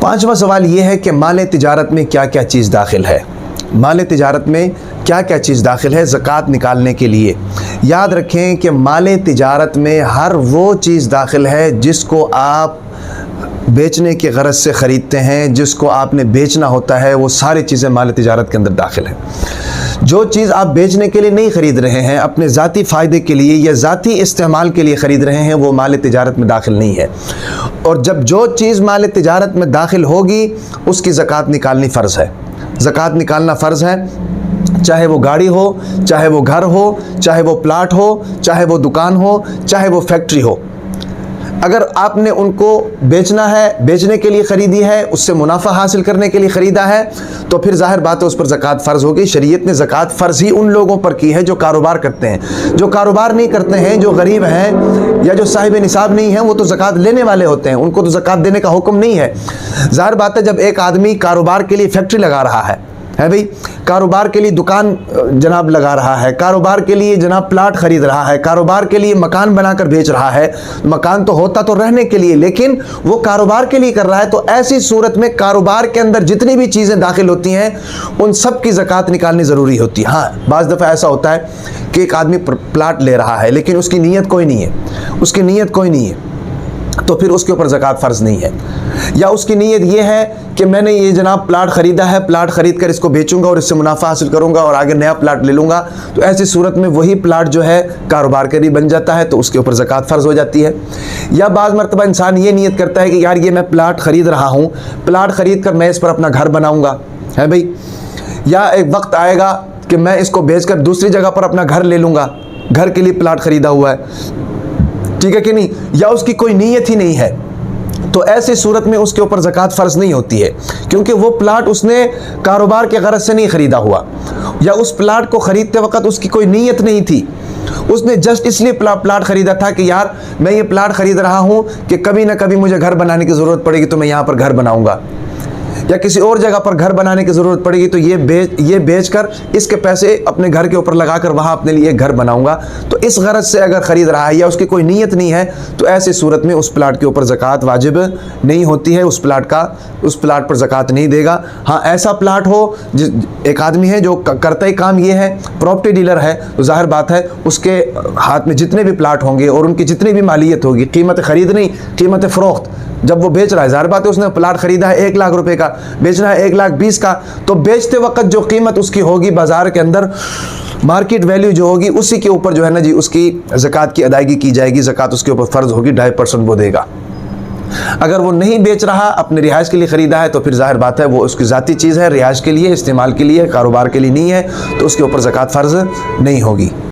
पांचवा सवाल ये है कि माल तिजारत में क्या क्या चीज़ दाखिल है। माल तिजारत में क्या क्या चीज़ दाखिल है ज़कात निकालने के लिए। याद रखें कि माल तिजारत में हर वो चीज़ दाखिल है जिसको आप बेचने की गरज से ख़रीदते हैं, जिसको आपने बेचना होता है, वो सारी चीज़ें माल तिजारत के अंदर दाखिल हैं। जो चीज़ आप बेचने के लिए नहीं ख़रीद रहे हैं, अपने ज़ाती फ़ायदे के लिए या ज़ाती इस्तेमाल के लिए ख़रीद रहे हैं, वो माल तिजारत में दाखिल नहीं है। और जब जो चीज़ माल तिजारत में दाखिल होगी उसकी ज़कात निकालनी फ़र्ज़ है। ज़कात निकालना फ़र्ज़ है, चाहे वो गाड़ी हो, चाहे वो घर हो, चाहे वो प्लाट हो, चाहे वो दुकान हो, चाहे वो फैक्ट्री हो। अगर आपने उनको बेचना है, बेचने के लिए ख़रीदी है, उससे मुनाफा हासिल करने के लिए ख़रीदा है, तो फिर ज़ाहिर बात है उस पर ज़कात फ़र्ज़ होगी। शरीयत ने ज़कात फ़र्ज़ ही उन लोगों पर की है जो कारोबार करते हैं। जो कारोबार नहीं करते हैं, जो गरीब हैं या जो साहिब निसाब नहीं हैं, वो तो ज़कात लेने वाले होते हैं, उनको तो ज़कात देने का हुक्म नहीं है। ज़ाहिर बात है जब एक आदमी कारोबार के लिए फैक्ट्री लगा रहा है भाई, कारोबार के लिए दुकान जनाब लगा रहा है, कारोबार के लिए जनाब प्लाट ख़रीद रहा है, कारोबार के लिए मकान बनाकर बेच रहा है। मकान तो होता तो रहने के लिए, लेकिन वो कारोबार के लिए कर रहा है। तो ऐसी सूरत में कारोबार के अंदर जितनी भी चीज़ें दाखिल होती हैं उन सब की ज़कात निकालनी ज़रूरी होती है। हाँ, बाज़ दफ़ा ऐसा होता है कि एक आदमी प्लाट ले रहा है लेकिन उसकी नीयत कोई नहीं है, उसकी नीयत कोई नहीं है, तो फिर उसके ऊपर ज़कात फ़र्ज़ नहीं है। या उसकी नीयत ये है कि मैंने ये जनाब प्लाट ख़रीदा है, प्लाट ख़रीद कर इसको बेचूंगा और इससे मुनाफा हासिल करूंगा और आगे नया प्लाट ले लूँगा, तो ऐसी सूरत में वही प्लाट जो है कारोबार के लिए बन जाता है, तो उसके ऊपर ज़कात फ़र्ज़ हो जाती है। या बाज़ मरतबा इंसान ये नीयत करता है कि यार ये मैं प्लाट ख़रीद रहा हूँ, प्लाट ख़रीद कर मैं इस पर अपना घर बनाऊँगा, है भाई, या एक वक्त आएगा कि मैं इसको बेच कर दूसरी जगह पर अपना घर ले लूँगा, घर के लिए प्लाट ख़रीदा हुआ है, ठीक है कि नहीं, या उसकी कोई नीयत ही नहीं है, तो ऐसी सूरत में उसके ऊपर ज़कात फ़र्ज़ नहीं होती है, क्योंकि वो प्लाट उसने कारोबार के गरज से नहीं ख़रीदा हुआ, या उस प्लाट को ख़रीदते वक्त उसकी कोई नीयत नहीं थी। उसने जस्ट इसलिए प्लाट ख़रीदा था कि यार मैं ये प्लाट ख़रीद रहा हूँ कि कभी ना कभी मुझे घर बनाने की ज़रूरत पड़ेगी तो मैं यहाँ पर घर बनाऊँगा, या किसी और जगह पर घर बनाने की ज़रूरत पड़ेगी तो ये बेचकर इसके पैसे अपने घर के ऊपर लगाकर वहाँ अपने लिए घर बनाऊंगा। तो इस गरज से अगर ख़रीद रहा है या उसकी कोई नीयत नहीं है, तो ऐसी सूरत में उस प्लाट के ऊपर ज़कात वाजिब नहीं होती है, उस प्लाट पर ज़कात नहीं देगा। हाँ, ऐसा प्लाट हो एक आदमी है जो करता ही काम ये है, प्रॉपर्टी डीलर है, तो ज़ाहिर बात है उसके हाथ में जितने भी प्लाट होंगे और उनकी जितनी भी मालियत होगी, कीमत ख़रीद नहीं, कीमत फ़रोख्त, जब वो बेच रहा है, ज़ाहिर बात है उसने प्लाट ख़रीदा है 1 लाख रुपए का, बेचना है 1,20,000 का, तो बेचते वक्त जो कीमत उसकी होगी बाज़ार के अंदर, मार्केट वैल्यू जो होगी, उसी के ऊपर जो है ना जी उसकी ज़कात की अदायगी की जाएगी। ज़कात उसके ऊपर फ़र्ज़ होगी, 2.5% वो देगा। अगर वो नहीं बेच रहा, अपने रिहाइश के लिए ख़रीदा है, तो फिर ज़ाहिर बात है वो उसकी ज़ाती चीज़ है, रिहाइश के लिए, इस्तेमाल के लिए, कारोबार के लिए नहीं है, तो उसके ऊपर ज़कात फ़र्ज़ नहीं होगी।